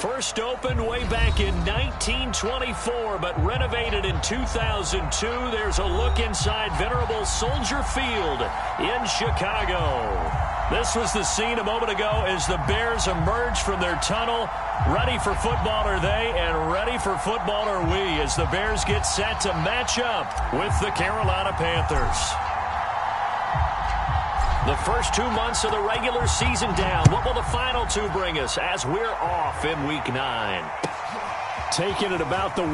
First opened way back in 1924, but renovated in 2002. There's a look inside venerable Soldier Field in Chicago. This was the scene a moment ago as the Bears emerged from their tunnel. Ready for football are they, and ready for football are we as the Bears get set to match up with the Carolina Panthers. The first 2 months of the regular season down. What will the final two bring us as we're off in Week 9? Taking it about the 1.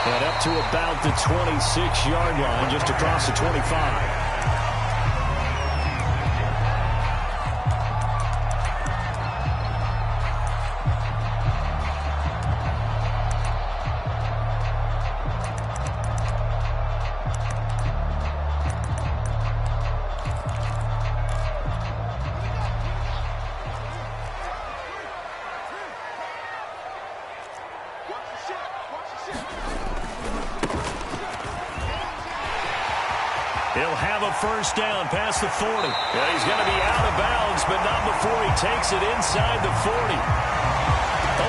And up to about the 26-yard line, just across the 25. He'll have a first down past the 40. Yeah, he's going to be out of bounds, but not before he takes it inside the 40.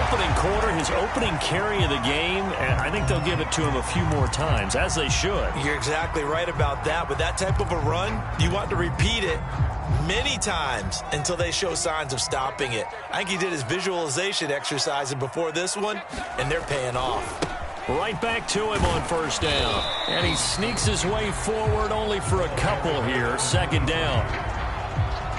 Opening quarter, his opening carry of the game, and I think they'll give it to him a few more times, as they should. You're exactly right about that. With that type of a run, you want to repeat it many times until they show signs of stopping it. I think he did his visualization exercise before this one, and they're paying off. Right back to him on first down. And he sneaks his way forward only for a couple here. Second down.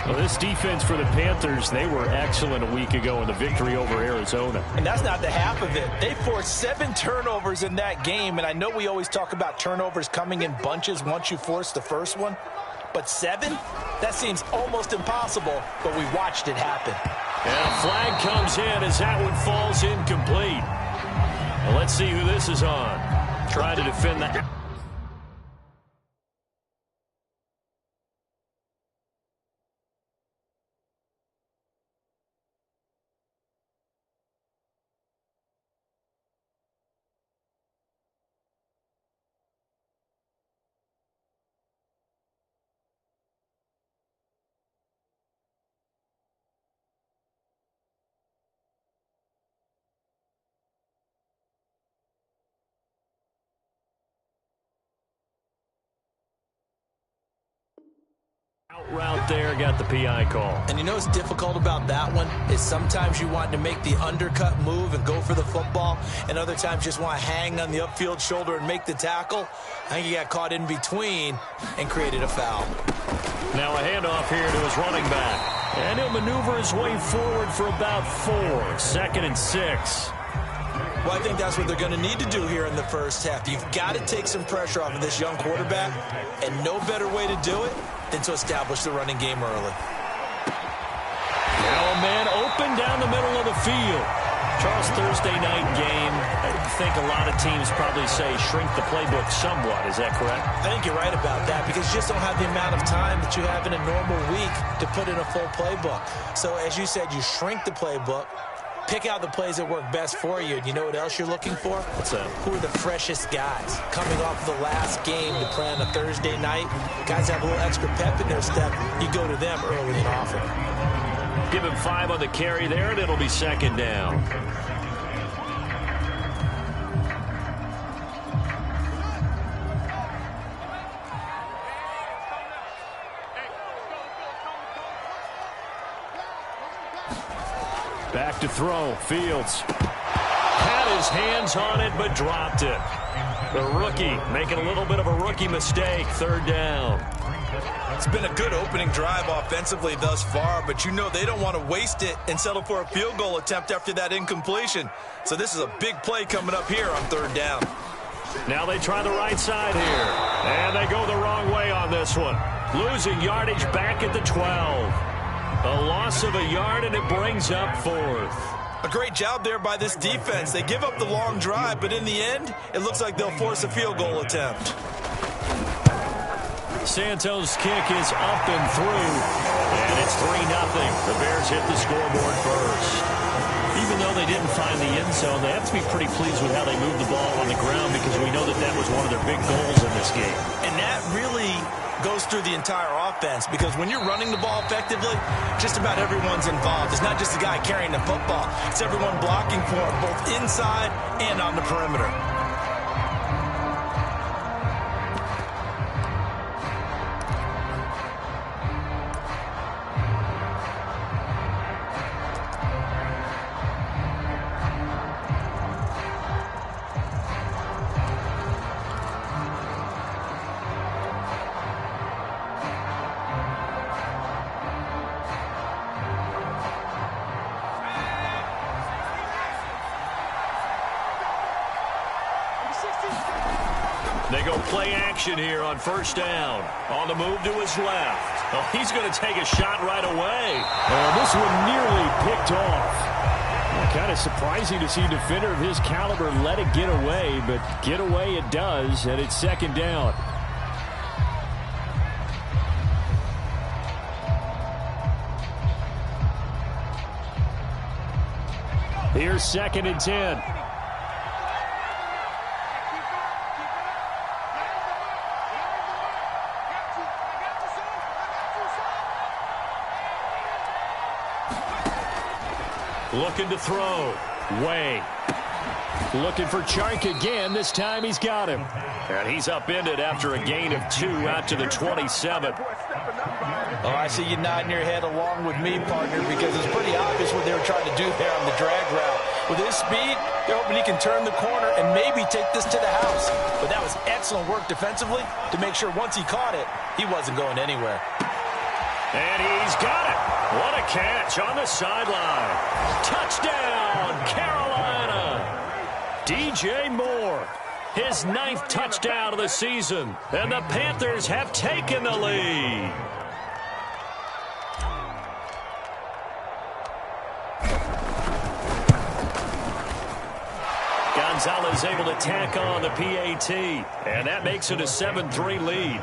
Well, this defense for the Panthers, they were excellent a week ago in the victory over Arizona. And that's not the half of it. They forced 7 turnovers in that game, and I know we always talk about turnovers coming in bunches once you force the first one. But 7? That seems almost impossible, but we watched it happen. And a flag comes in as that one falls incomplete. Well, let's see who this is on. Trying to defend that. Route there, got the PI call. And you know what's difficult about that one is sometimes you want to make the undercut move and go for the football, and other times just want to hang on the upfield shoulder and make the tackle. I think he got caught in between and created a foul. Now a handoff here to his running back. And he'll maneuver his way forward for about 4. 2nd and 6. Well, I think that's what they're going to need to do here in the first half. You've got to take some pressure off of this young quarterback, and no better way to do it than to establish the running game early. Now a man open down the middle of the field. Charles, Thursday night game, I think a lot of teams probably say shrink the playbook somewhat. Is that correct? I think you're right about that because you just don't have the amount of time that you have in a normal week to put in a full playbook. So as you said, you shrink the playbook. Pick out the plays that work best for you. And you know what else you're looking for? What's that? Who are the freshest guys? Coming off the last game to play on a Thursday night, guys have a little extra pep in their step. You go to them early and often. Give him 5 on the carry there, and it'll be 2nd down. Back to throw. Fields had his hands on it, but dropped it. The rookie making a little bit of a rookie mistake. 3rd down. It's been a good opening drive offensively thus far, but you know they don't want to waste it and settle for a field goal attempt after that incompletion. So this is a big play coming up here on 3rd down. Now they try the right side here, and they go the wrong way on this one. Losing yardage back at the 12. A loss of a yard, and it brings up 4th. A great job there by this defense. They give up the long drive, but in the end, it looks like they'll force a field goal attempt. Santos' kick is up and through, and it's 3-0. The Bears hit the scoreboard first. Even though they didn't find the end zone, they have to be pretty pleased with how they moved the ball on the ground because we know that that was one of their big goals in this game. And that really goes through the entire offense, because when you're running the ball effectively, just about everyone's involved. It's not just the guy carrying the football. It's everyone blocking for it, both inside and on the perimeter. They go play action here on first down. On the move to his left. Oh, he's going to take a shot right away. Oh, this one nearly picked off. Kind of surprising to see a defender of his caliber let it get away, but get away it does, and it's second down. Here's 2nd and 10. Looking to throw. Way. Looking for Chark again. This time he's got him. And he's upended after a gain of 2 out to the 27. Oh, I see you nodding your head along with me, partner, because it's pretty obvious what they were trying to do there on the drag route. With his speed, they're hoping he can turn the corner and maybe take this to the house. But that was excellent work defensively to make sure once he caught it, he wasn't going anywhere. And he's got it. What a catch on the sideline. Touchdown, Carolina. DJ Moore, his 9th touchdown of the season. And the Panthers have taken the lead. Gonzalez able to tack on the PAT. And that makes it a 7-3 lead.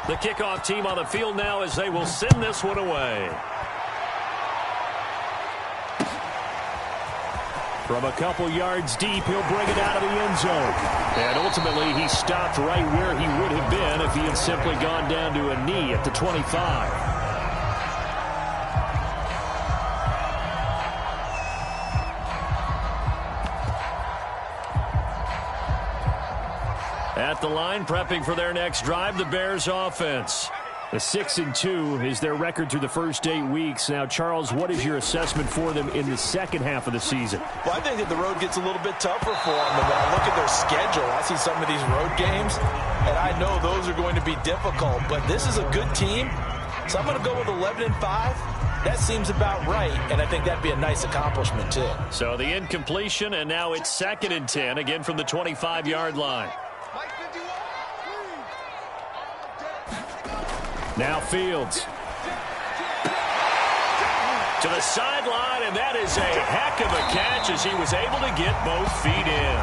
The kickoff team on the field now as they will send this one away. From a couple yards deep, he'll bring it out of the end zone. And ultimately, he stopped right where he would have been if he had simply gone down to a knee at the 25. At the line, prepping for their next drive, the Bears offense. The 6-2 is their record through the first 8 weeks. Now, Charles, what is your assessment for them in the second half of the season? Well, I think that the road gets a little bit tougher for them. But when I look at their schedule, I see some of these road games, and I know those are going to be difficult. But this is a good team, so I'm going to go with 11-5. That seems about right, and I think that'd be a nice accomplishment, too. So the incompletion, and now it's 2nd and 10, again from the 25-yard line. Now Fields. To the sideline, and that is a heck of a catch as he was able to get both feet in.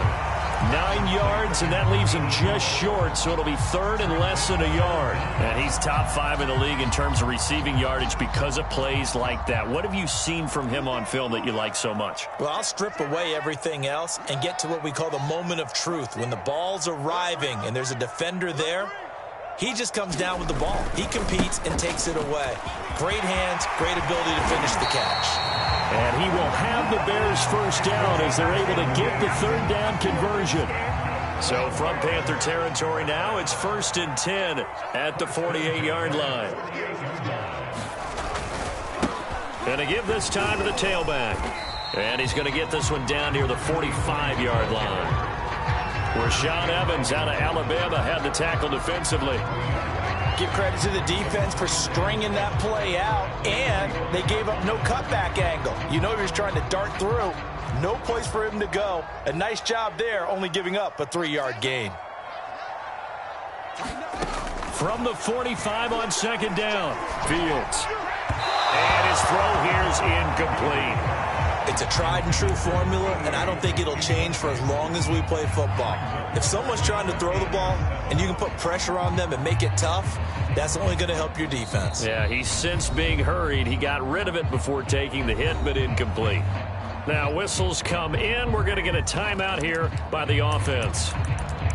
9 yards, and that leaves him just short, so it'll be 3rd and less than a yard. And he's top 5 in the league in terms of receiving yardage because of plays like that. What have you seen from him on film that you like so much? Well, I'll strip away everything else and get to what we call the moment of truth. When the ball's arriving and there's a defender there, he just comes down with the ball. He competes and takes it away. Great hands, great ability to finish the catch. And he will have the Bears first down as they're able to get the 3rd down conversion. So from Panther territory now, it's 1st and 10 at the 48-yard line. Going to give this time to the tailback. And he's going to get this one down near the 45-yard line. Rashaan Evans out of Alabama had the tackle defensively. Give credit to the defense for stringing that play out, and they gave up no cutback angle. You know he was trying to dart through. No place for him to go. A nice job there, only giving up a 3-yard gain. From the 45 on 2nd down, Fields. And his throw here is incomplete. It's a tried-and-true formula, and I don't think it'll change for as long as we play football. If someone's trying to throw the ball and you can put pressure on them and make it tough, that's only going to help your defense. Yeah, he's since being hurried. He got rid of it before taking the hit, but incomplete. Now whistles come in. We're going to get a timeout here by the offense.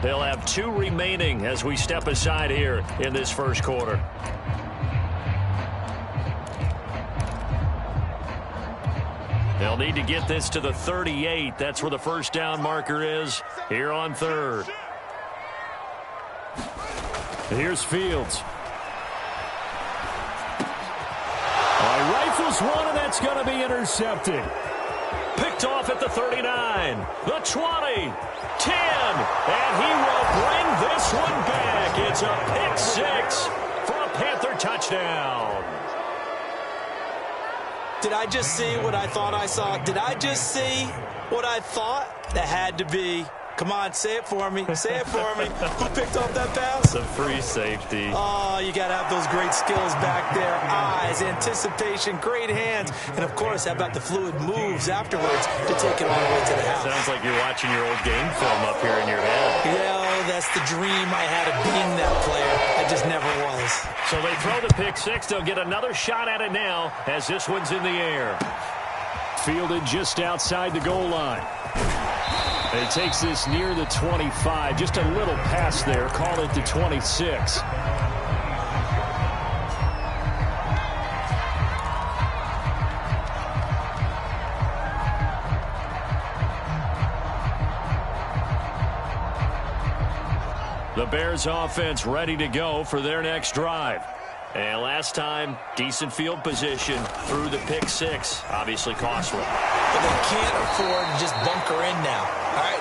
They'll have 2 remaining as we step aside here in this first quarter. They'll need to get this to the 38. That's where the first down marker is here on 3rd. Here's Fields. Rifles one, and that's going to be intercepted. Picked off at the 39, the 20, 10, and he will bring this one back. It's a pick 6 for a Panther touchdown. Did I just see what I thought I saw? Did I just see what I thought? That had to be. Come on, say it for me. Say it for me. Who picked off that pass? The free safety. Oh, you got to have those great skills back there. Eyes, anticipation, great hands. And, of course, how about the fluid moves afterwards to take it all the way to the house? Sounds like you're watching your old game film up here in your head. Yeah, that's the dream I had of being that player. I just never was. So they throw the pick 6. They'll get another shot at it now as this one's in the air. Fielded just outside the goal line. He takes this near the 25. Just a little pass there. Call it the 26. The Bears offense ready to go for their next drive. And last time, decent field position through the pick 6. Obviously costly. But they can't afford to just bunker in now. All right,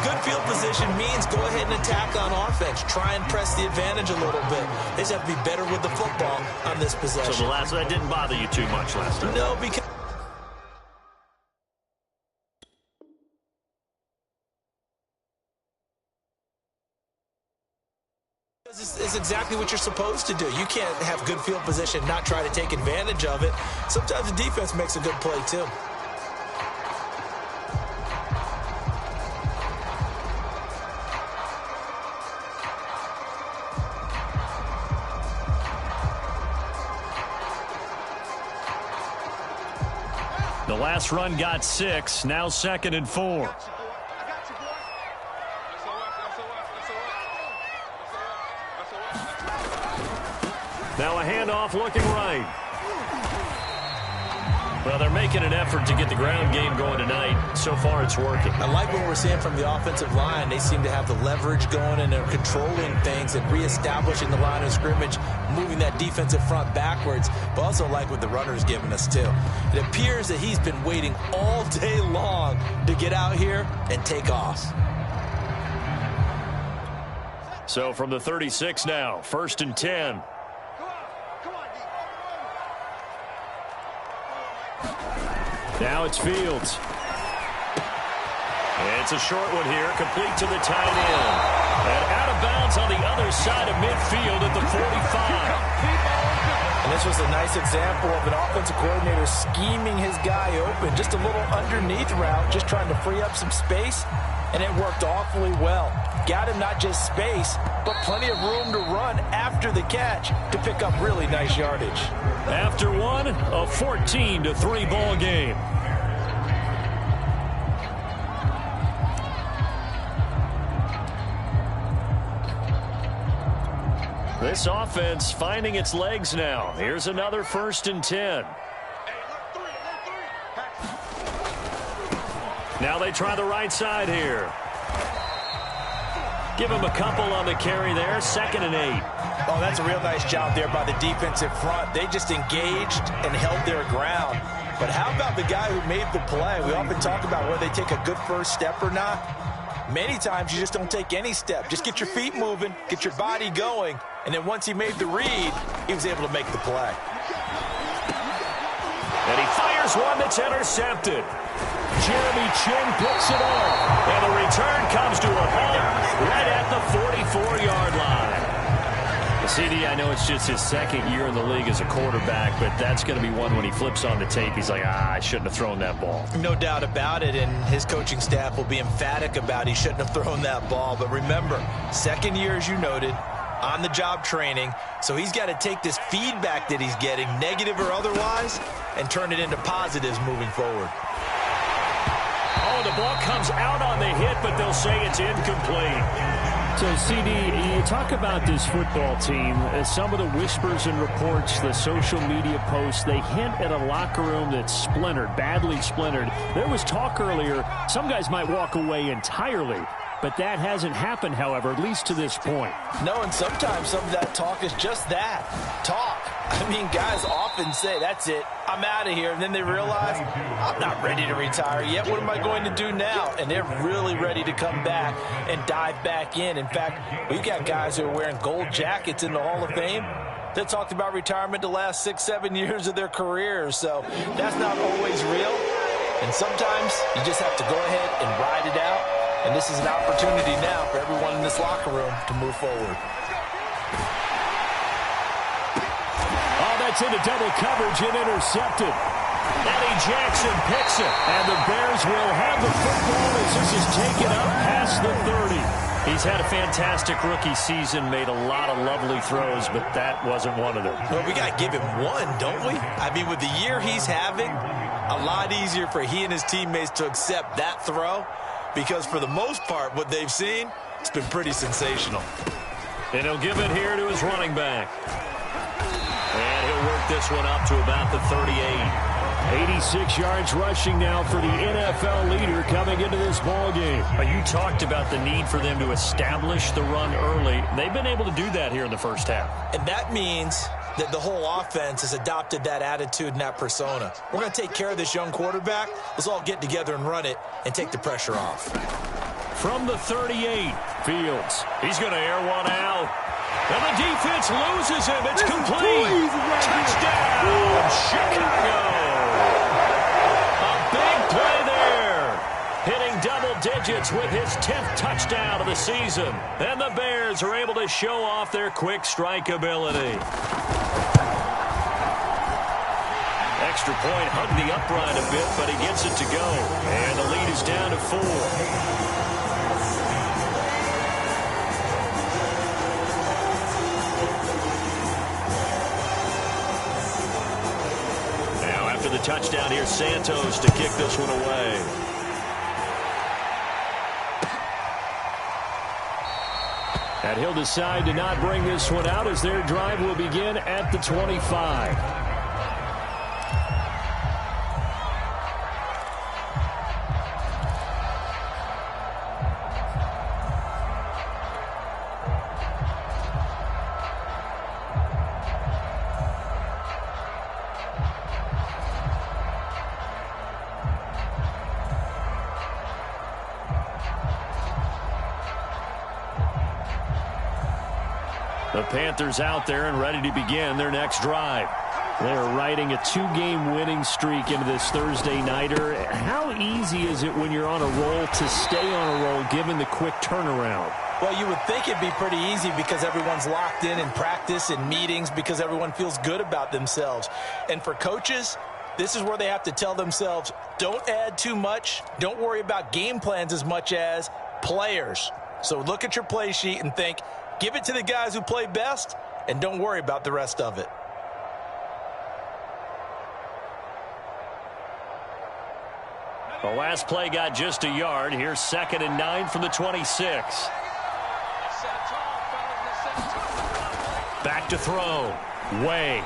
good field position means go ahead and attack on offense. Try and press the advantage a little bit. They just have to be better with the football on this possession. So that didn't bother you too much last time? No, because it's exactly what you're supposed to do. You can't have good field position, not try to take advantage of it. Sometimes the defense makes a good play, too. The last run got 6. Now 2nd and 4. Now a handoff looking right. Well, they're making an effort to get the ground game going tonight. So far, it's working. I like what we're seeing from the offensive line. They seem to have the leverage going, and they're controlling things and reestablishing the line of scrimmage, moving that defensive front backwards, but also like what the runner's giving us, too. It appears that he's been waiting all day long to get out here and take off. So from the 36 now, 1st and 10. Now it's Fields. It's a short one here, complete to the tight end. And out of bounds on the other side of midfield at the 45. And this was a nice example of an offensive coordinator scheming his guy open. Just a little underneath route, just trying to free up some space, and it worked awfully well. Got him not just space, but plenty of room to run after the catch to pick up really nice yardage. After one, a 14-3 ball game. This offense finding its legs now. Here's another 1st and 10. Now they try the right side here. Give him a couple on the carry there. 2nd and 8. Oh, that's a real nice job there by the defensive front. They just engaged and held their ground. But how about the guy who made the play? We often talk about whether they take a good first step or not. Many times you just don't take any step. Just get your feet moving, get your body going, and then once he made the read, he was able to make the play. And he fires one that's intercepted. Jeremy Chin picks it up, and the return comes to a halt right at the 44-yard line. CD, I know it's just his 2nd year in the league as a quarterback, but that's going to be one when he flips on the tape. He's like, I shouldn't have thrown that ball. No doubt about it, and his coaching staff will be emphatic about he shouldn't have thrown that ball. But remember, 2nd year, as you noted, on-the-job training, so he's got to take this feedback that he's getting, negative or otherwise, and turn it into positives moving forward. ball comes out on the hit, but they'll say it's incomplete. So, CD, you talk about this football team. Some of the whispers and reports, the social media posts, they hint at a locker room that's splintered, badly splintered. There was talk earlier, some guys might walk away entirely. But that hasn't happened, however, at least to this point. No, and sometimes some of that talk is just that, talk. I mean, guys often say, that's it, I'm out of here. And then they realize, I'm not ready to retire yet. What am I going to do now? And they're really ready to come back and dive back in. In fact, we've got guys who are wearing gold jackets in the Hall of Fame that talked about retirement the last 6-7 years of their careers. So that's not always real. And sometimes you just have to go ahead and ride it out. And this is an opportunity now for everyone in this locker room to move forward. Oh, that's into double coverage and intercepted. Eddie Jackson picks it. And the Bears will have the football as this is taken up past the 30. He's had a fantastic rookie season, made a lot of lovely throws, but that wasn't one of them. Well, we got to give him one, don't we? I mean, with the year he's having, a lot easier for he and his teammates to accept that throw. Because for the most part, what they've seen, it's been pretty sensational. And he'll give it here to his running back. And he'll work this one up to about the 38. 86 yards rushing now for the NFL leader coming into this ballgame. You talked about the need for them to establish the run early. They've been able to do that here in the first half. And that means that the whole offense has adopted that attitude and that persona. We're going to take care of this young quarterback. Let's all get together and run it and take the pressure off. From the 38, Fields. He's going to air one out. And the defense loses him. It's complete. Touchdown, Chicago. A big play there. Hitting double digits with his 10th touchdown of the season. And the Bears are able to show off their quick strike ability. Extra point hugged the upright a bit, but he gets it to go. And the lead is down to 4. Now after the touchdown, here's Santos to kick this one away. And he'll decide to not bring this one out as their drive will begin at the 25. The Panthers out there and ready to begin their next drive. They're riding a 2-game winning streak into this Thursday nighter. How easy is it when you're on a roll to stay on a roll given the quick turnaround? Well, you would think it'd be pretty easy because everyone's locked in practice and meetings because everyone feels good about themselves. And for coaches, this is where they have to tell themselves, don't add too much. Don't worry about game plans as much as players. So look at your play sheet and think, give it to the guys who play best, and don't worry about the rest of it. The last play got just a yard. Here's 2nd and 9 from the 26. Back to throw. Way.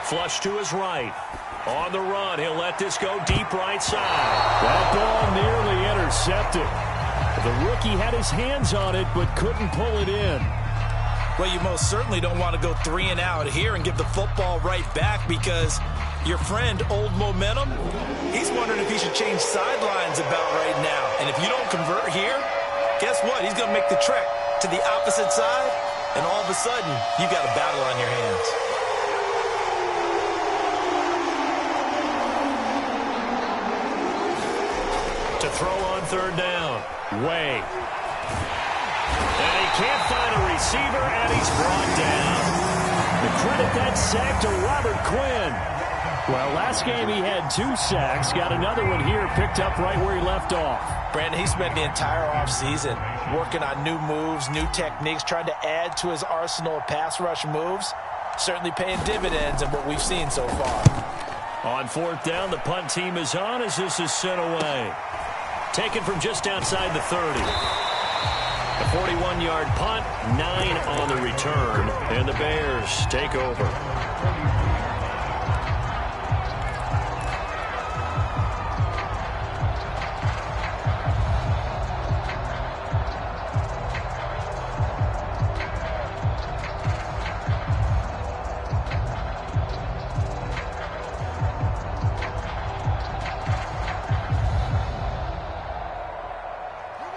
Flush to his right. On the run, he'll let this go deep right side. That ball nearly intercepted. The rookie had his hands on it, but couldn't pull it in. Well, you most certainly don't want to go 3 and out here and give the football right back because your friend, Old Momentum, he's wondering if he should change sidelines about right now. And if you don't convert here, guess what? He's going to make the trek to the opposite side, and all of a sudden, you got a battle on your hands. To throw on 3rd down. Way. And he can't find a receiver, and he's brought down. The credit that sack to Robert Quinn. Well, last game he had 2 sacks. Got another one here, picked up right where he left off. Brandon, he spent the entire offseason working on new moves, new techniques, trying to add to his arsenal of pass rush moves. Certainly paying dividends in what we've seen so far. On 4th down, the punt team is on as this is sent away. taken from just outside the 30. A 41-yard punt, 9 on the return, and the Bears take over.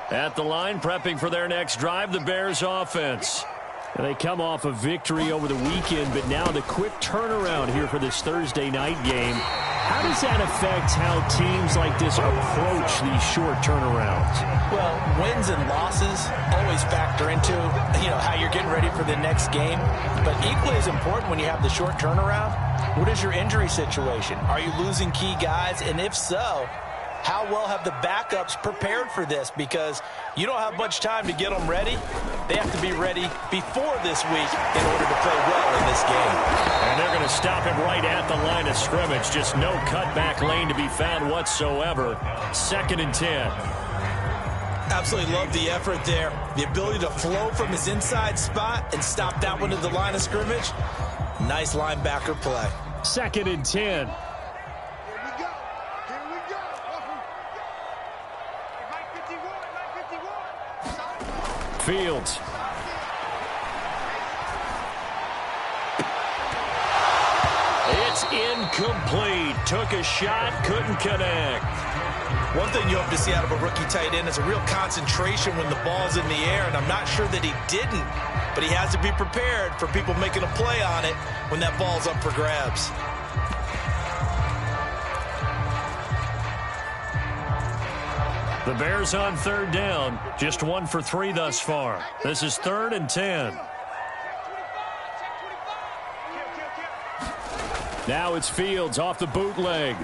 At the line, prepping for their next drive, the Bears offense. They come off a victory over the weekend, but now the quick turnaround here for this Thursday night game. How does that affect how teams like this approach these short turnarounds? Well, wins and losses always factor into, how you're getting ready for the next game. But equally as important when you have the short turnaround, what is your injury situation? Are you losing key guys? And if so, how well have the backups prepared for this? Because you don't have much time to get them ready. They have to be ready before this week in order to play well in this game. And they're going to stop him right at the line of scrimmage. Just no cutback lane to be found whatsoever. 2nd and 10. Absolutely love the effort there. The ability to flow from his inside spot and stop that one at the line of scrimmage. Nice linebacker play. 2nd and 10. Fields. It's incomplete. Took a shot, couldn't connect. One thing you hope to see out of a rookie tight end is a real concentration when the ball's in the air, and I'm not sure that he didn't, but he has to be prepared for people making a play on it when that ball's up for grabs. The Bears on 3rd down. Just 1 for 3 thus far. This is 3rd and 10. Now it's Fields off the bootleg.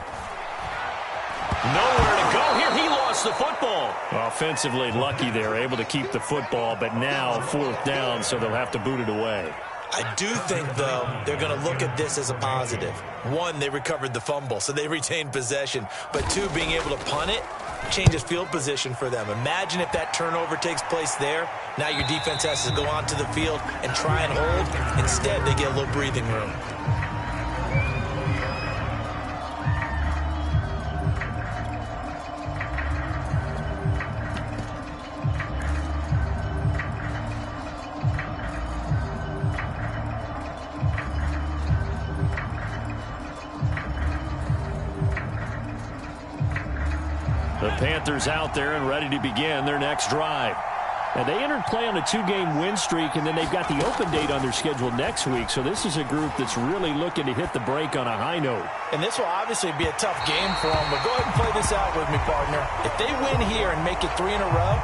Nowhere to go here. He lost the football. Offensively lucky they're able to keep the football, but now 4th down, so they'll have to boot it away. I do think, though, they're going to look at this as a positive. 1, they recovered the fumble, so they retained possession. But 2, being able to punt it changes field position for them. Imagine if that turnover takes place there. Now your defense has to go onto the field and try and hold. Instead, they get a little breathing room. The Panthers out there and ready to begin their next drive. And they entered play on a 2-game win streak, and then they've got the open date on their schedule next week. So this is a group that's really looking to hit the break on a high note. And this will obviously be a tough game for them, but go ahead and play this out with me, partner. If they win here and make it 3 in a row,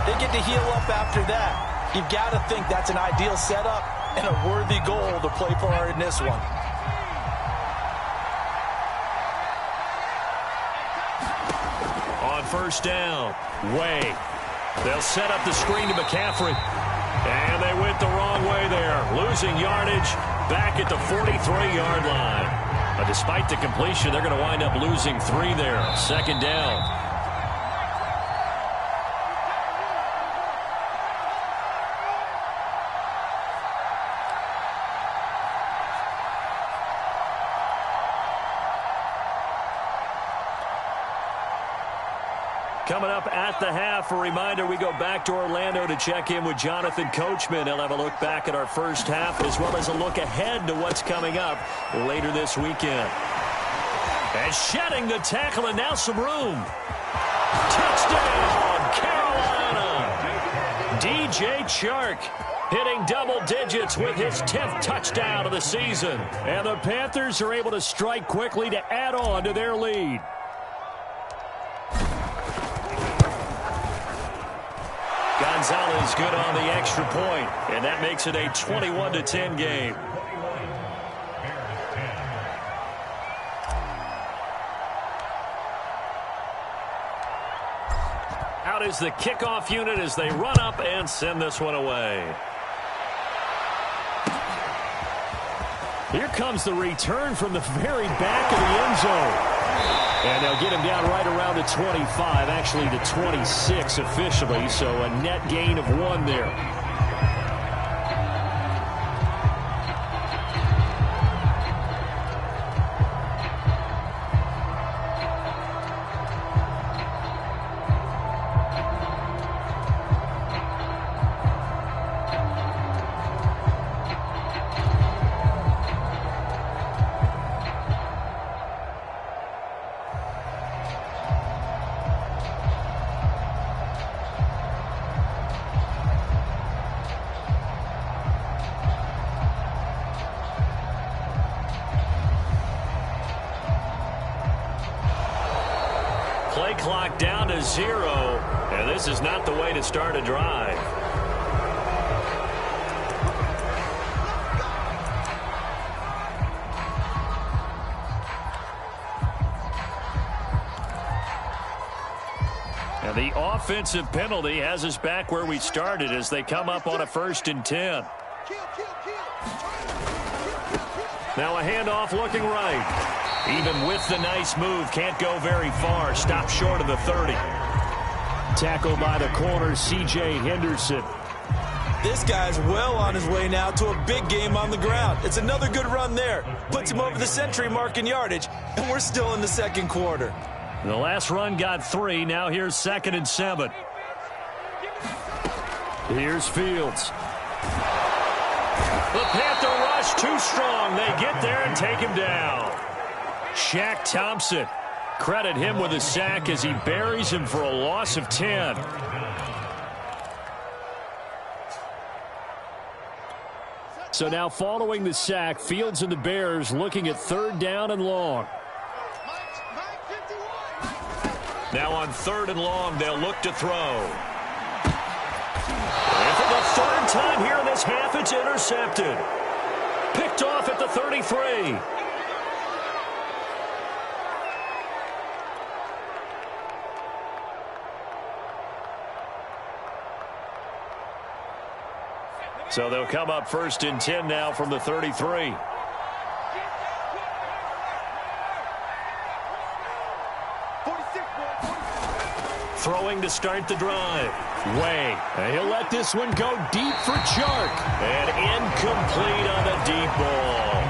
they get to heal up after that. You've got to think that's an ideal setup and a worthy goal to play for in this one. On 1st down, Way. They'll set up the screen to McCaffrey. And they went the wrong way there. Losing yardage back at the 43-yard line. But despite the completion, they're going to wind up losing 3 there. 2nd down. Coming up at the half, a reminder, we go back to Orlando to check in with Jonathan Coachman. He'll have a look back at our first half as well as a look ahead to what's coming up later this weekend. And shedding the tackle and now some room. Touchdown, Carolina. DJ Chark hitting double digits with his 10th touchdown of the season. And the Panthers are able to strike quickly to add on to their lead. Gonzalez good on the extra point, and that makes it a 21-10 game. Out is the kickoff unit as they run up and send this one away. Here comes the return from the very back of the end zone. And they'll get him down right around the 25, actually the 26 officially, so a net gain of 1 there. Play clock down to 0, and this is not the way to start a drive. And the offensive penalty has us back where we started as they come up on a 1st and 10. Now a handoff looking right. Even with the nice move, can't go very far. Stop short of the 30. Tackled by the corner, C.J. Henderson. This guy's well on his way now to a big game on the ground. It's another good run there. Puts him over the century mark in yardage, and we're still in the 2nd quarter. The last run got 3. Now here's 2nd and 7. Here's Fields. The Panther rush too strong. They get there and take him down. Shaq Thompson. Credit him with a sack as he buries him for a loss of 10. So now following the sack, Fields and the Bears looking at 3rd down and long. Now on 3rd and long, they'll look to throw. And for the 3rd time here in this half, it's intercepted. Picked off at the 33. So they'll come up 1st and 10 now from the 33. Throwing to start the drive. Way. He'll let this one go deep for Chark. And incomplete on the deep ball.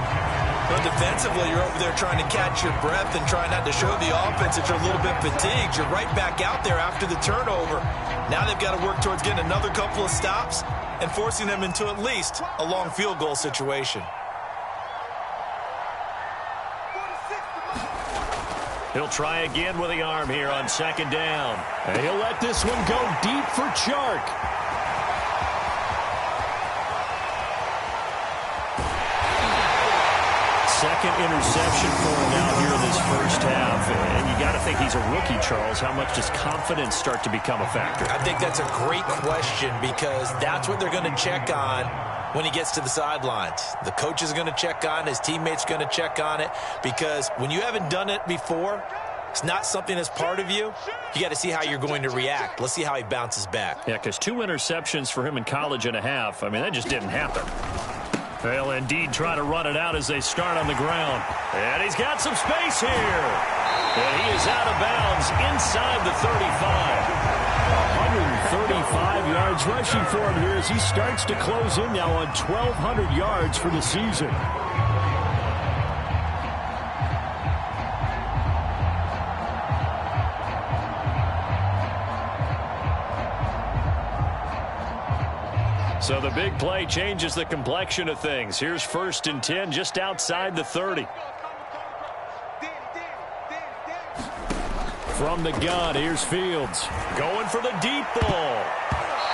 But defensively, you're over there trying to catch your breath and try not to show the offense that you're a little bit fatigued. You're right back out there after the turnover. Now they've got to work towards getting another couple of stops and forcing them into at least a long field goal situation. He'll try again with the arm here on 2nd down. And he'll let this one go deep for Chark. Second interception for him now here in this 1st half. And you got to think he's a rookie, Charles. How much does confidence start to become a factor? I think that's a great question because that's what they're going to check on when he gets to the sidelines. The coach is going to check on it. His teammates are going to check on it because when you haven't done it before, it's not something that's part of you. You got to see how you're going to react. Let's see how he bounces back. Yeah, because 2 interceptions for him in college and a half. I mean, that just didn't happen. They'll indeed try to run it out as they start on the ground. And he's got some space here. And he is out of bounds inside the 35. 135 yards rushing for him here as he starts to close in now on 1,200 yards for the season. So the big play changes the complexion of things. Here's 1st and 10 just outside the 30. From the gun, here's Fields. Going for the deep ball.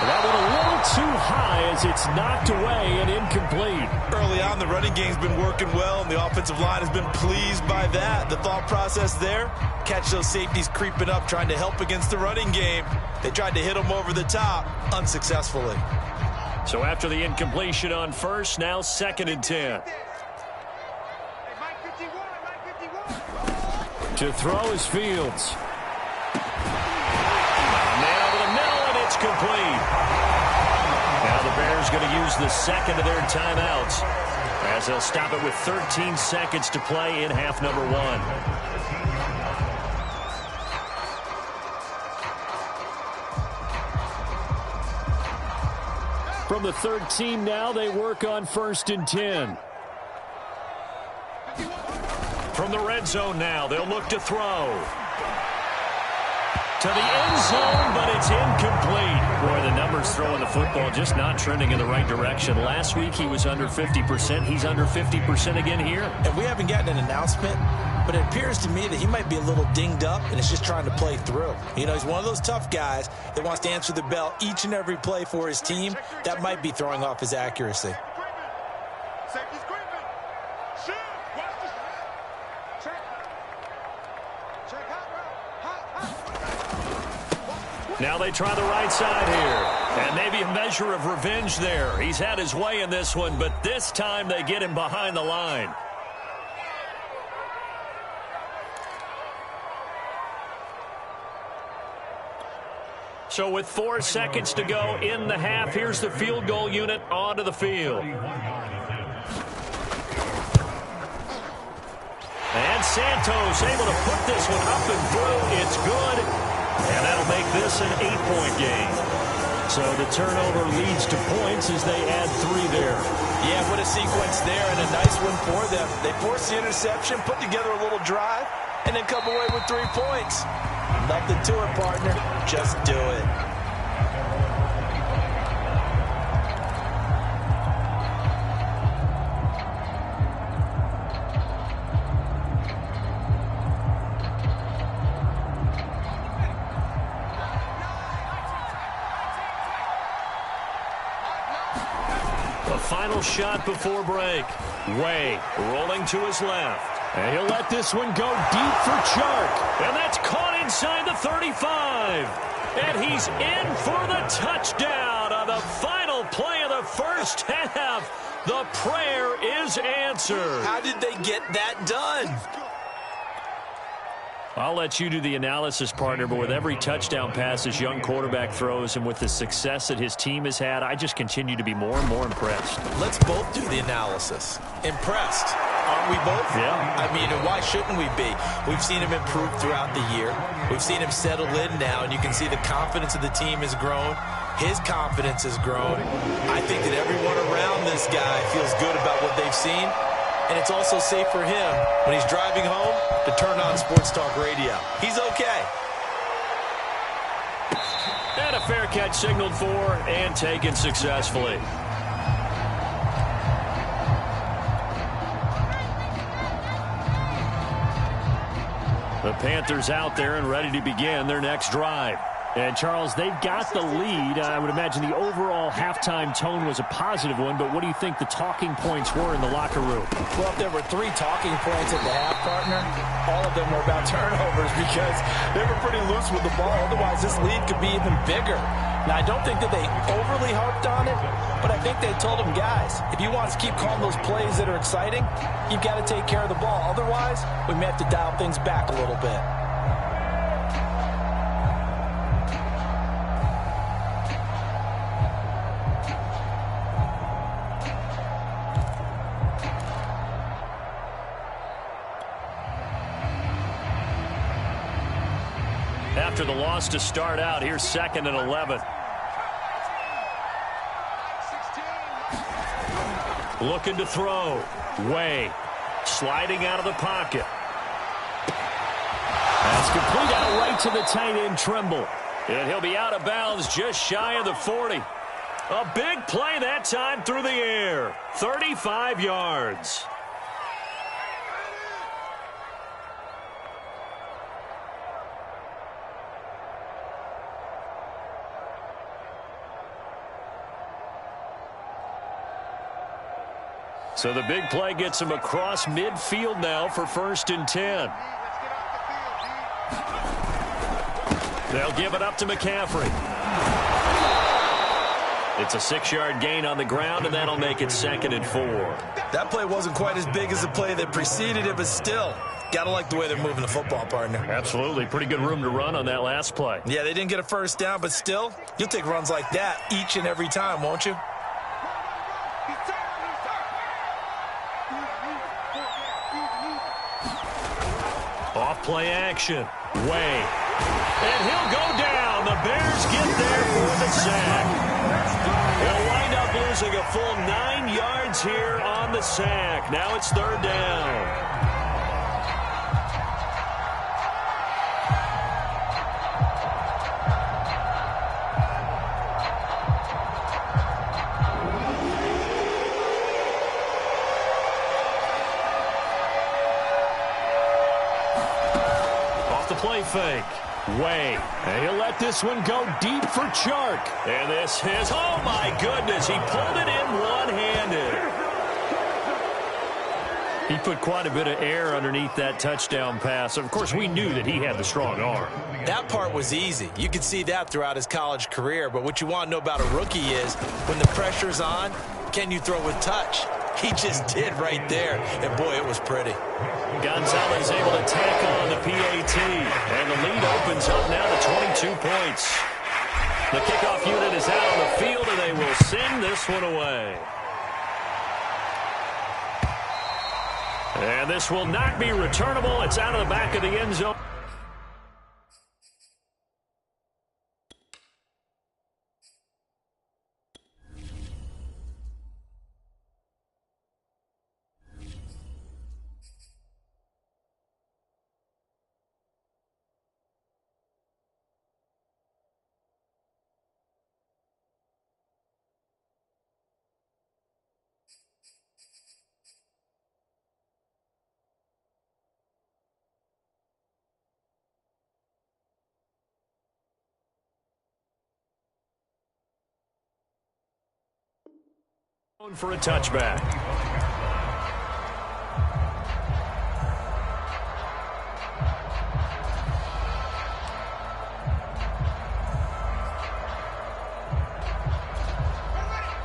And that one a little too high as it's knocked away and incomplete. Early on, the running game's been working well, and the offensive line has been pleased by that. The thought process there, catch those safeties creeping up, trying to help against the running game. They tried to hit them over the top, unsuccessfully. So after the incompletion on 1st, now 2nd and 10. To throw is Fields. Man over the middle, and it's complete. Now the Bears going to use the 2nd of their timeouts as they'll stop it with 13 seconds to play in half number 1. From the 13 now, they work on 1st and 10. From the red zone now, they'll look to throw. To the end zone, but it's incomplete. Boy, the numbers throwing the football just not trending in the right direction. Last week he was under 50%. He's under 50% again here. And we haven't gotten an announcement, but it appears to me that he might be a little dinged up and is just trying to play through. You know, he's one of those tough guys that wants to answer the bell each and every play for his team. That might be throwing off his accuracy. Now they try the right side here. And maybe a measure of revenge there. He's had his way in this one, but this time they get him behind the line. So with 4 seconds to go in the half, here's the field goal unit onto the field. And Santos able to put this one up and through. It's good. And that'll make this an 8-point game. So the turnover leads to points as they add 3 there. Yeah, what a sequence there, and a nice one for them. They forced the interception, put together a little drive, and then come away with 3 points. Nothing to it, partner. Just do it. Final shot before break. Way rolling to his left. And he'll let this one go deep for Chark. And that's caught inside the 35. And he's in for the touchdown on the final play of the first half. The prayer is answered. How did they get that done? I'll let you do the analysis, partner, but with every touchdown pass this young quarterback throws and with the success that his team has had, I just continue to be more and more impressed. Let's both do the analysis. Impressed. Aren't we both? Yeah. I mean, why shouldn't we be? We've seen him improve throughout the year. We've seen him settle in now, and you can see the confidence of the team has grown. His confidence has grown. I think that everyone around this guy feels good about what they've seen. And it's also safe for him when he's driving home to turn on Sports Talk Radio. He's okay. And a fair catch signaled for and taken successfully. The Panthers out there and ready to begin their next drive. And, Charles, they've got the lead. I would imagine the overall halftime tone was a positive one, but what do you think the talking points were in the locker room? Well, if there were 3 talking points at the half, partner, all of them were about turnovers because they were pretty loose with the ball. Otherwise, this lead could be even bigger. Now, I don't think that they overly harped on it, but I think they told them, guys, if you want to keep calling those plays that are exciting, you've got to take care of the ball. Otherwise, we may have to dial things back a little bit. After the loss to start out, here's 2nd and 11. Looking to throw. Way. Sliding out of the pocket. That's complete out right to the tight end, Tremble. And he'll be out of bounds just shy of the 40. A big play that time through the air. 35 yards. So the big play gets him across midfield now for 1st and 10. They'll give it up to McCaffrey. It's a 6-yard gain on the ground, and that'll make it 2nd and 4. That play wasn't quite as big as the play that preceded it, but still, got to like the way they're moving the football, partner. Absolutely. Pretty good room to run on that last play. Yeah, they didn't get a first down, but still, you'll take runs like that each and every time, won't you? Off play action. Way. And he'll go down. The Bears get there for the sack. He'll wind up up losing a full 9 yards here on the sack. Now it's third down. Play fake. Way. And he'll let this one go deep for Chark. And this is, oh my goodness, he pulled it in one-handed. He put quite a bit of air underneath that touchdown pass. Of course, we knew that he had the strong arm. That part was easy. You could see that throughout his college career. But what you want to know about a rookie is when the pressure's on, can you throw with touch? He just did right there. And, boy, it was pretty. Gonzalez able to tack on the PAT. And the lead opens up now to 22 points. The kickoff unit is out on the field, and they will send this one away. And this will not be returnable. It's out of the back of the end zone. For a touchback.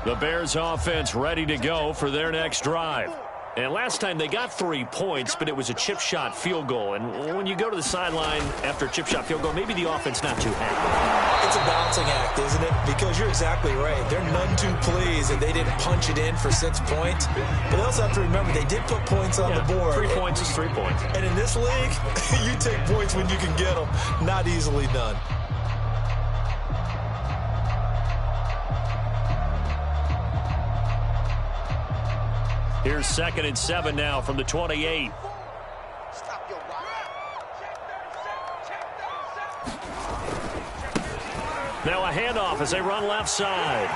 The Bears offense ready to go for their next drive. And last time they got 3 points, but it was a chip shot field goal. And when you go to the sideline after a chip shot field goal, maybe the offense not too happy. It's a balancing act, isn't it? Because you're exactly right. They're none too pleased that they didn't punch it in for 6 points. But they also have to remember they did put points on the board. 3 points is 3 points. And in this league, you take points when you can get them. Not easily done. Here's 2nd and 7 now from the 28. Now a handoff as they run left side.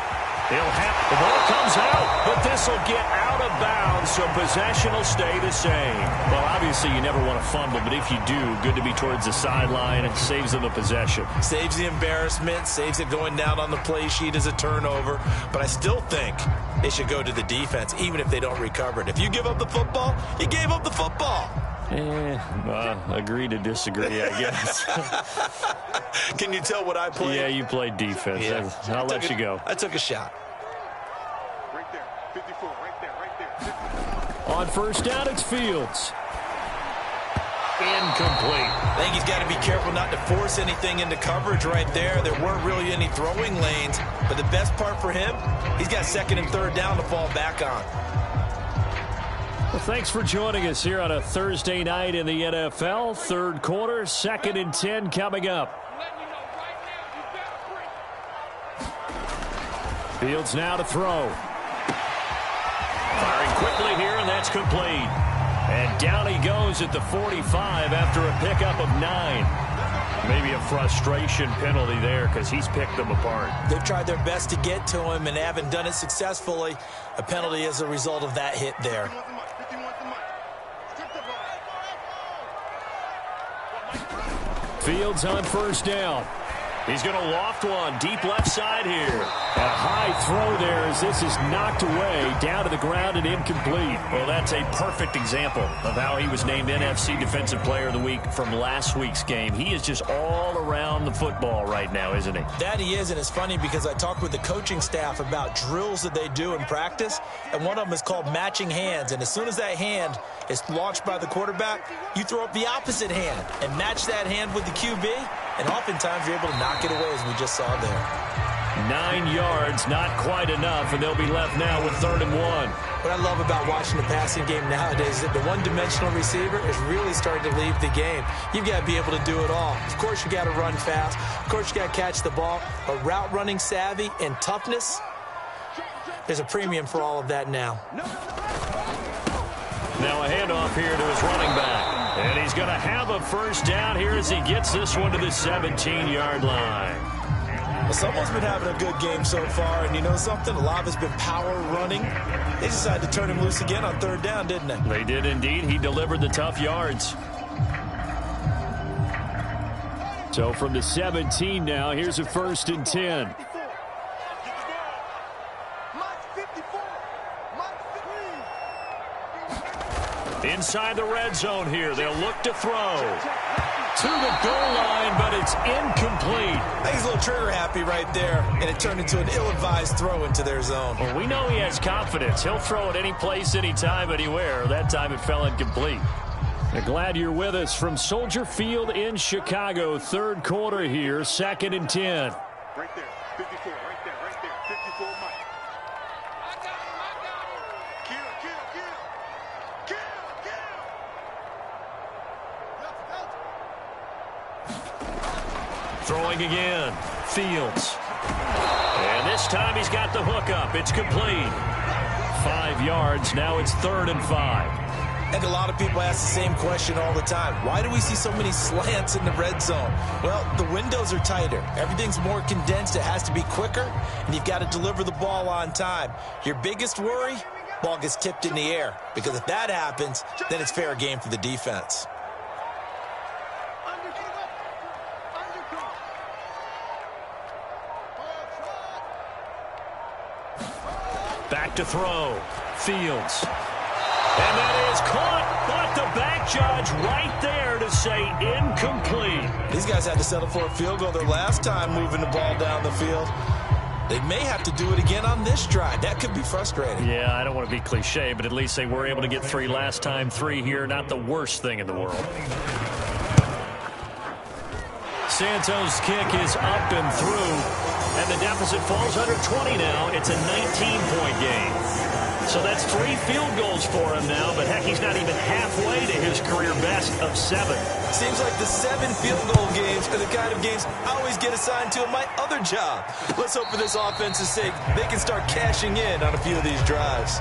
The ball comes out, but this will get out of bounds, so possession will stay the same. Well, obviously you never want to fumble, but if you do, good to be towards the sideline. It saves them a possession. Saves the embarrassment, saves it going down on the play sheet as a turnover. But I still think it should go to the defense, even if they don't recover it. If you give up the football, you gave up the football. Agree to disagree, I guess. Can you tell what I played? Yeah, you played defense. Yeah. I'll let you go. I took a shot. Right there, 54, right there. On first down, it's Fields. Incomplete. I think he's got to be careful not to force anything into coverage right there. There weren't really any throwing lanes, but the best part for him, he's got 2nd and 3rd down to fall back on. Well, thanks for joining us here on a Thursday night in the NFL. 3rd quarter, 2nd and 10 coming up. Fields now to throw. Firing quickly here, and that's complete. And down he goes at the 45 after a pickup of 9. Maybe a frustration penalty there because he's picked them apart. They've tried their best to get to him and haven't done it successfully. A penalty as a result of that hit there. Fields on first down. He's going to loft one deep left side here. A high throw there as this is knocked away down to the ground and incomplete. Well, that's a perfect example of how he was named NFC Defensive Player of the Week from last week's game. He is just all around the football right now, isn't he? That he is, and it's funny because I talked with the coaching staff about drills that they do in practice, and one of them is called matching hands. And as soon as that hand is launched by the quarterback, you throw up the opposite hand and match that hand with the QB, and oftentimes you're able to knock it away as we just saw there. 9 yards, not quite enough, and they'll be left now with 3rd and 1. What I love about watching the passing game nowadays is that the one-dimensional receiver is really starting to leave the game. You've got to be able to do it all. Of course, you got to run fast. Of course, you got to catch the ball. But route running savvy and toughness, There's a premium for all of that now. Now a handoff here to his running back. And he's going to have a first down here as he gets this one to the 17-yard line. Well, someone's been having a good game so far, and you know something? A lot of it's been power running. They decided to turn him loose again on third down, didn't they? They did indeed. He delivered the tough yards. So from the 17 now, here's a 1st and 10. Inside the red zone here. They'll look to throw. To the goal line, but it's incomplete. I think he's a little trigger happy right there, and it turned into an ill-advised throw into their zone. Well, we know he has confidence. He'll throw it any place, anytime, anywhere. That time it fell incomplete. I'm glad you're with us from Soldier Field in Chicago. Third quarter here, 2nd and 10. Right there, 54, right there, 54, Mike. I got him. Kill. Throwing again, Fields. And this time he's got the hook up. It's complete. 5 yards, now it's 3rd and 5. And a lot of people ask the same question all the time. Why do we see so many slants in the red zone? Well, the windows are tighter. Everything's more condensed. It has to be quicker, and you've got to deliver the ball on time. Your biggest worry? Ball gets tipped in the air. Because if that happens, then it's fair game for the defense. Back to throw. Fields. And that is caught, but the back judge right there to say incomplete. These guys had to settle for a field goal their last time moving the ball down the field. They may have to do it again on this drive. That could be frustrating. Yeah, I don't want to be cliche, but at least they were able to get 3 last time. 3 here, not the worst thing in the world. Santos' kick is up and through, and the deficit falls under 20 now. It's a 19-point game. So that's 3 field goals for him now, but heck, he's not even halfway to his career best of 7. Seems like the 7 field goal games are the kind of games I always get assigned to in my other job. Let's hope for this offense's sake they can start cashing in on a few of these drives.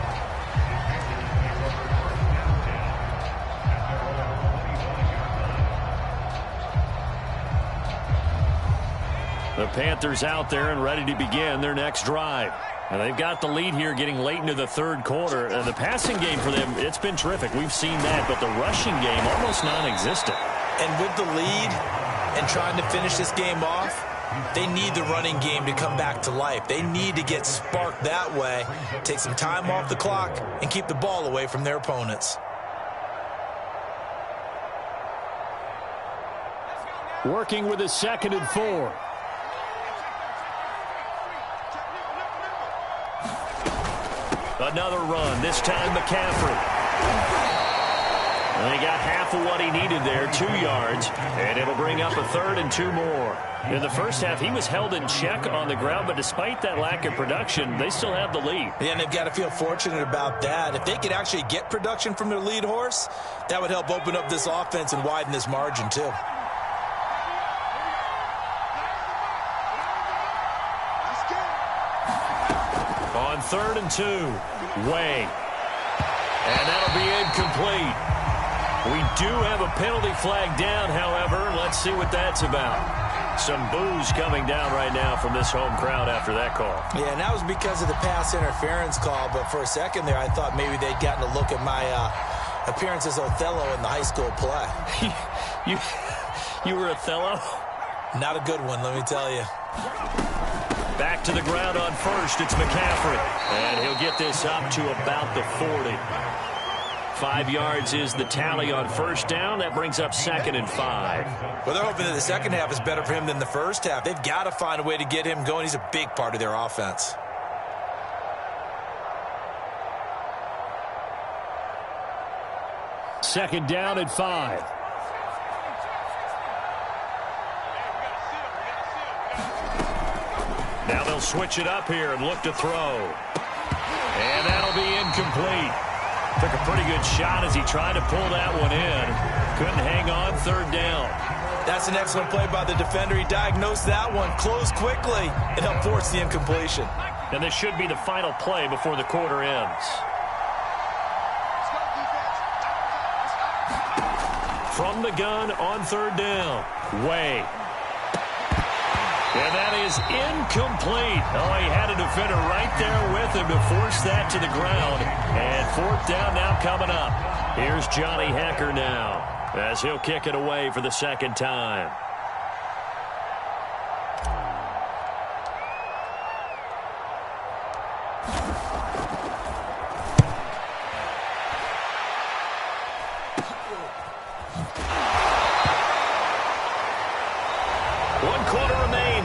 The Panthers out there and ready to begin their next drive. And they've got the lead here getting late into the 3rd quarter. And the passing game for them, it's been terrific. We've seen that, but the rushing game almost non-existent. And with the lead and trying to finish this game off, they need the running game to come back to life. They need to get sparked that way, take some time off the clock, and keep the ball away from their opponents. Working with a 2nd and 4. Another run, this time McCaffrey. And he got half of what he needed there, 2 yards, and it'll bring up a 3rd and 2 more. In the first half, he was held in check on the ground, but despite that lack of production, they still have the lead. Yeah, and they've got to feel fortunate about that. If they could actually get production from their lead horse, that would help open up this offense and widen this margin, too. On 3rd and 2, Way. And that'll be incomplete. We do have a penalty flag down, however. Let's see what that's about. Some boos coming down right now from this home crowd after that call. Yeah, and that was because of the pass interference call, but for a second there I thought maybe they'd gotten a look at my appearance as Othello in the high school play. You were Othello? Not a good one, let me tell you. Back to the ground on 1st, it's McCaffrey. And he'll get this up to about the 40. 5 yards is the tally on 1st down. That brings up 2nd and 5. Well, they're hoping that the second half is better for him than the first half. They've got to find a way to get him going. He's a big part of their offense. Second down at 5. Now they'll switch it up here and look to throw. And that'll be incomplete. Took a pretty good shot as he tried to pull that one in. Couldn't hang on, 3rd down. That's an excellent play by the defender. He diagnosed that one, closed quickly, and helped force the incompletion. And this should be the final play before the quarter ends. From the gun on third down. Way. And that is incomplete. Oh, he had a defender right there with him to force that to the ground. And fourth down now coming up. Here's Johnny Hekker now as he'll kick it away for the second time.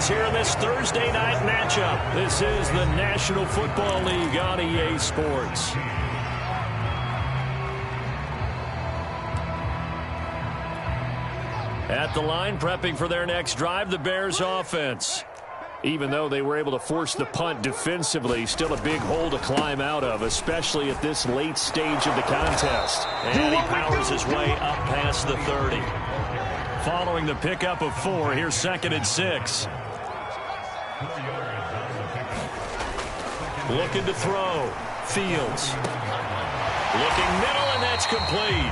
Here in this Thursday night matchup. This is the National Football League on EA Sports. At the line, prepping for their next drive, the Bears offense. Even though they were able to force the punt defensively, still a big hole to climb out of, especially at this late stage of the contest. And he powers his way up past the 30. Following the pickup of 4, here's 2nd and 6. Looking to throw. Fields. Looking middle, and that's complete.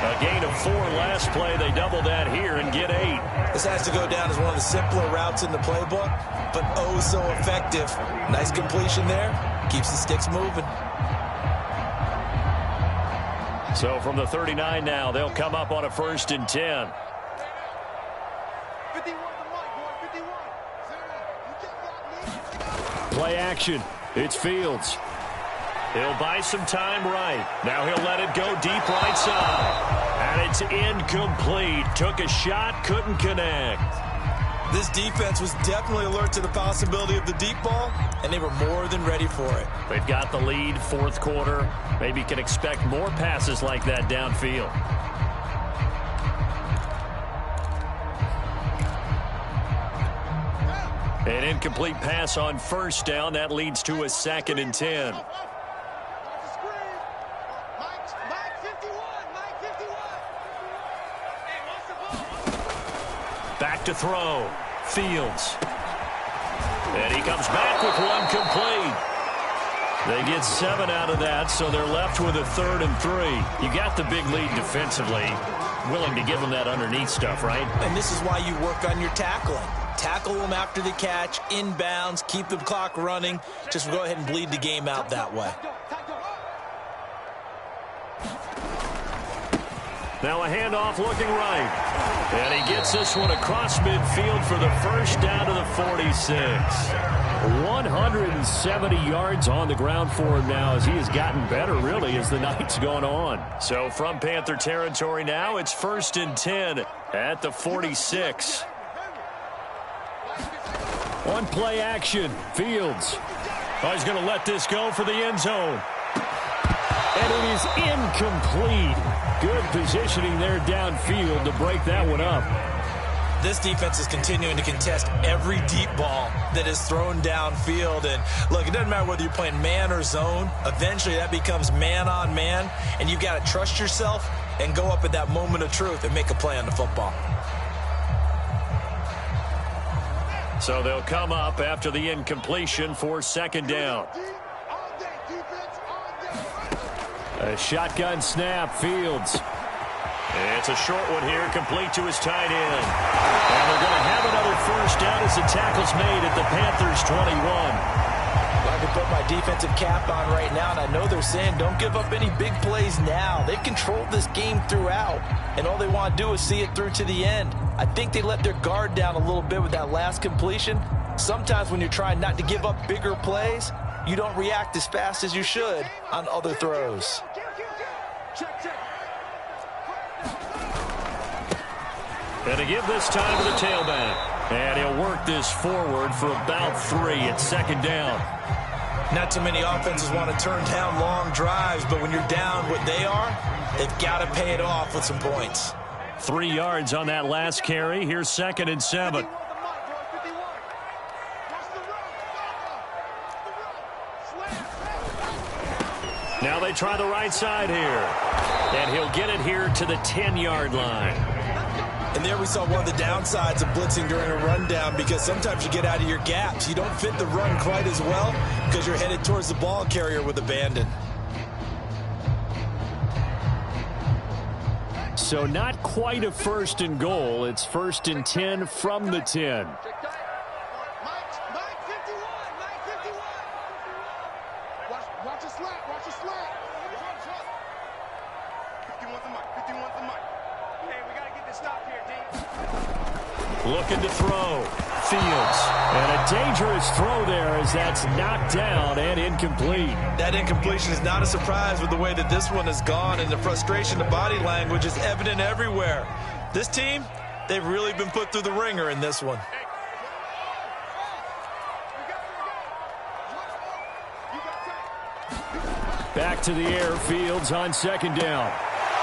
A gain of 4 last play. They double that here and get 8. This has to go down as one of the simpler routes in the playbook, but oh so effective. Nice completion there. Keeps the sticks moving. So from the 39 now, they'll come up on a 1st and 10. Play action. It's Fields. He'll buy some time right. Now he'll let it go deep right side. And it's incomplete. Took a shot, couldn't connect. This defense was definitely alert to the possibility of the deep ball, and they were more than ready for it. They've got the lead, 4th quarter. Maybe can expect more passes like that downfield. An incomplete pass on 1st down. That leads to a 2nd and 10. Back to throw. Fields. And he comes back with one complete. They get 7 out of that, so they're left with a 3rd and 3. You got the big lead defensively. Willing to give them that underneath stuff, right? And this is why you work on your tackling. Tackle them after the catch, inbounds, keep the clock running. Just go ahead and bleed the game out that way. Now a handoff looking right. And he gets this one across midfield for the 1st down to the 46. 170 yards on the ground for him now as he has gotten better, really, as the night's gone on. So from Panther territory now, it's 1st and 10 at the 46. On play action, Fields. Oh, he's going to let this go for the end zone. And it is incomplete. Good positioning there downfield to break that one up. This defense is continuing to contest every deep ball that is thrown downfield. And look, it doesn't matter whether you're playing man or zone. Eventually that becomes man on man. And you've got to trust yourself and go up at that moment of truth and make a play on the football. So they'll come up after the incompletion for 2nd down. A shotgun snap, Fields. It's a short one here, complete to his tight end. And they're going to have another 1st down as the tackle's made at the Panthers' 21. I can put my defensive cap on right now, and I know they're saying don't give up any big plays now. They've controlled this game throughout, and all they want to do is see it through to the end. I think they let their guard down a little bit with that last completion. Sometimes when you're trying not to give up bigger plays, you don't react as fast as you should on other throws. And to give this time to the tailback. And he'll work this forward for about 3 at 2nd down. Not too many offenses want to turn down long drives, but when you're down what they are, they've got to pay it off with some points. 3 yards on that last carry. Here's 2nd and 7. Now they try the right side here. And he'll get it here to the 10-yard line. And there we saw one of the downsides of blitzing during a rundown, because sometimes you get out of your gaps. You don't fit the run quite as well because you're headed towards the ball carrier with abandon. So not quite a 1st and goal. It's 1st and 10 from the 10. Watch a slant. Watch a slant. 51's the mic. 51's the mic. Hey, we got to get this stop here, D. Looking to throw. Fields. And a dangerous throw there as that's knocked down and incomplete. That incompletion is not a surprise with the way that this one has gone, and the frustration of body language is evident everywhere. This team, they've really been put through the ringer in this one. Back to the air. Fields on 2nd down.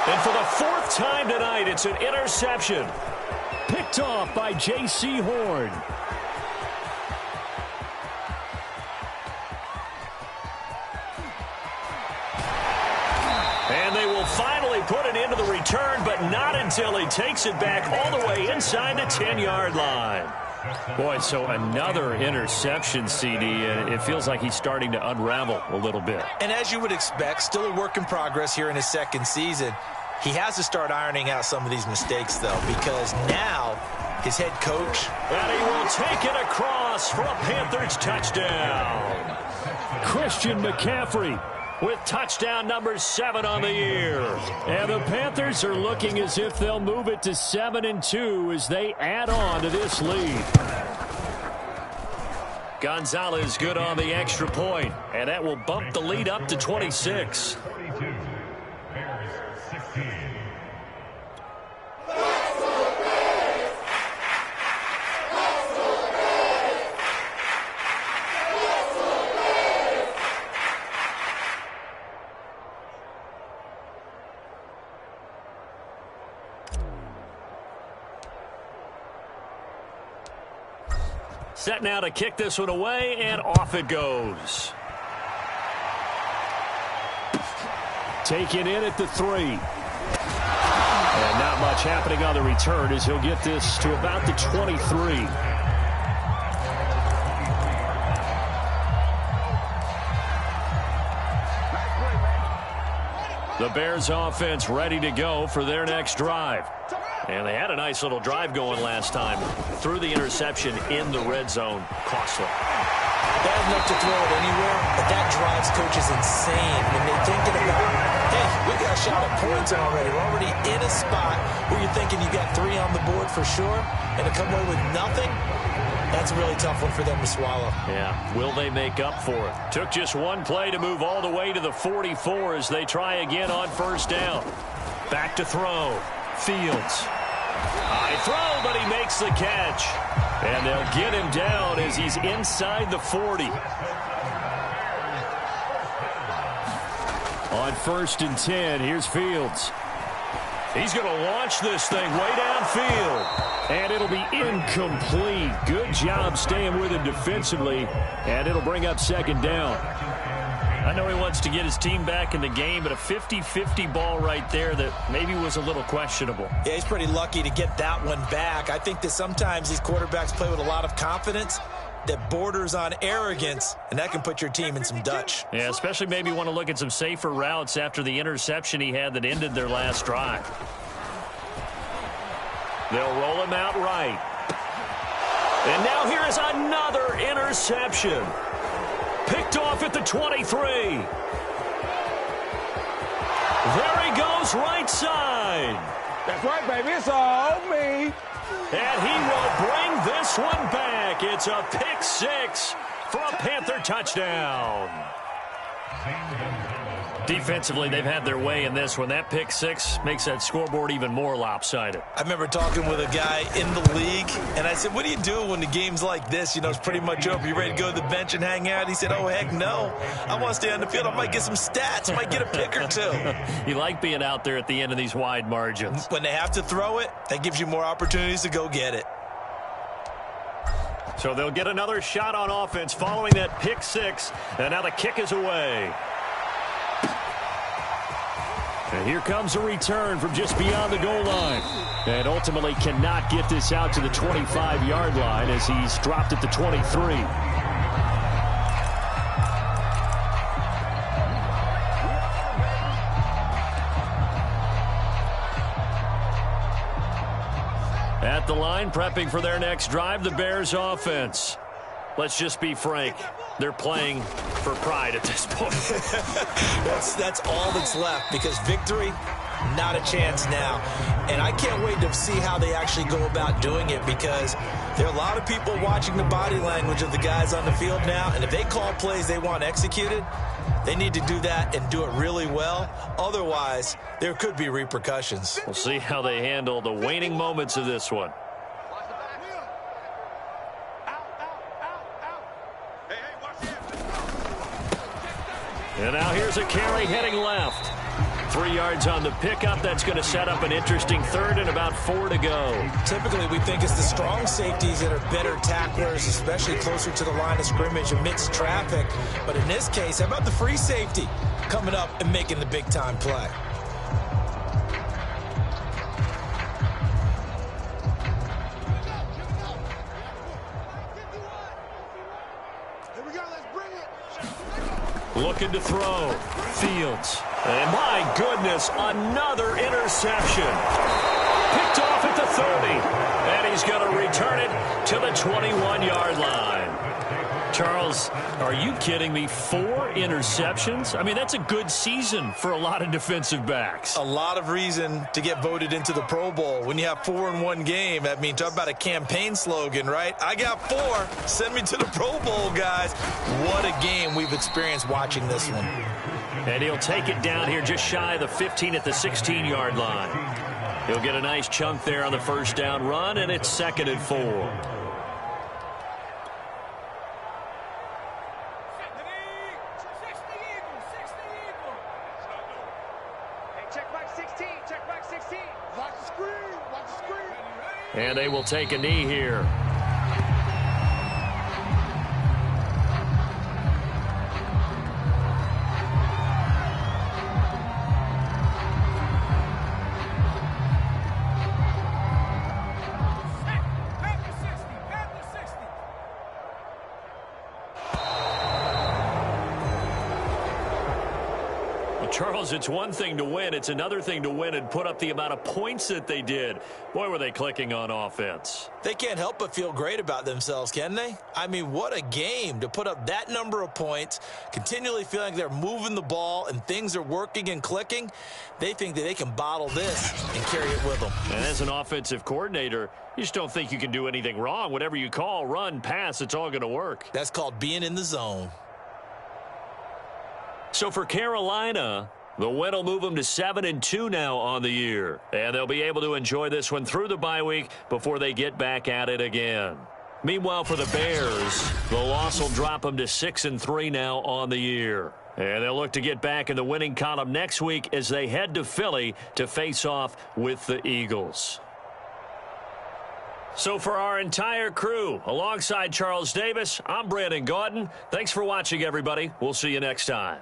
And for the 4th time tonight, it's an interception. Picked off by J.C. Horn. And they will finally put it into the return, but not until he takes it back all the way inside the 10-yard line. Boy, so another interception, CD, and it feels like he's starting to unravel a little bit. And as you would expect, still a work in progress here in his 2nd season. He has to start ironing out some of these mistakes, though, because now his head coach. And he will take it across for a Panthers touchdown. Christian McCaffrey with touchdown number 7 on the year. And the Panthers are looking as if they'll move it to 7-2 as they add on to this lead. Gonzalez good on the extra point, and that will bump the lead up to 26. Set now to kick this one away, and off it goes. Taken in at the 3. And not much happening on the return as he'll get this to about the 23. The Bears offense ready to go for their next drive. And they had a nice little drive going last time. Threw the interception in the red zone. Costly. Bad enough to throw it anywhere, but that drives coaches insane when they're thinking about, hey, we got a shot at points already. We're already in a spot where you're thinking you got 3 on the board for sure, and to come away with nothing, that's a really tough one for them to swallow. Yeah, will they make up for it? Took just one play to move all the way to the 44 as they try again on 1st down. Back to throw. Fields. High throw, but he makes the catch. And they'll get him down as he's inside the 40. On 1st and 10, here's Fields. He's going to launch this thing way downfield. And it'll be incomplete. Good job staying with him defensively. And it'll bring up 2nd down. I know he wants to get his team back in the game, but a 50-50 ball right there that maybe was a little questionable. Yeah, he's pretty lucky to get that one back. I think that sometimes these quarterbacks play with a lot of confidence that borders on arrogance, and that can put your team in some Dutch. Yeah, especially maybe want to look at some safer routes after the interception he had that ended their last drive. They'll roll him out right. And now here is another interception. Picked off at the 23. There he goes, right side. That's right, baby. It's all me. And he will bring this one back. It's a pick 6 for a Panther touchdown. Defensively, they've had their way in this one. That pick 6 makes that scoreboard even more lopsided. I remember talking with a guy in the league, and I said, what do you do when the game's like this? You know, it's pretty much over. You ready to go to the bench and hang out? He said, oh, heck no. I want to stay on the field. I might get some stats. I might get a pick or 2. You like being out there at the end of these wide margins. When they have to throw it, that gives you more opportunities to go get it. So they'll get another shot on offense following that pick 6, and now the kick is away. And here comes a return from just beyond the goal line. And ultimately cannot get this out to the 25-yard line as he's dropped at the 23. At the line, prepping for their next drive, the Bears offense. Let's just be frank. They're playing for pride at this point. That's all that's left, because victory, not a chance now. And I can't wait to see how they actually go about doing it, because there are a lot of people watching the body language of the guys on the field now, and if they call plays they want executed, they need to do that and do it really well. Otherwise, there could be repercussions. We'll see how they handle the waning moments of this one. And now here's a carry heading left. 3 yards on the pickup. That's going to set up an interesting third and about 4 to go. Typically, we think it's the strong safeties that are better tacklers, especially closer to the line of scrimmage amidst traffic. But in this case, how about the free safety coming up and making the big-time play? Looking to throw. Fields. And my goodness, another interception. Picked off at the 30. And he's going to return it to the 21-yard line. Charles, are you kidding me? 4 interceptions? I mean, that's a good season for a lot of defensive backs. A lot of reason to get voted into the Pro Bowl. When you have 4 in one game, I mean, talk about a campaign slogan, right? I got 4. Send me to the Pro Bowl, guys. What a game we've experienced watching this one. And he'll take it down here just shy of the 15 at the 16-yard line. He'll get a nice chunk there on the first down run, and it's 2nd and 4. And they will take a knee here. Charles, it's one thing to win. It's another thing to win and put up the amount of points that they did. Boy, were they clicking on offense. They can't help but feel great about themselves, can they? I mean, what a game to put up that number of points, continually feeling they're moving the ball and things are working and clicking. They think that they can bottle this and carry it with them. And as an offensive coordinator, you just don't think you can do anything wrong. Whatever you call, run, pass, it's all going to work. That's called being in the zone. So for Carolina, the win will move them to 7-2 now on the year. And they'll be able to enjoy this one through the bye week before they get back at it again. Meanwhile, for the Bears, the loss will drop them to 6-3 now on the year. And they'll look to get back in the winning column next week as they head to Philly to face off with the Eagles. So for our entire crew, alongside Charles Davis, I'm Brandon Gaudin. Thanks for watching, everybody. We'll see you next time.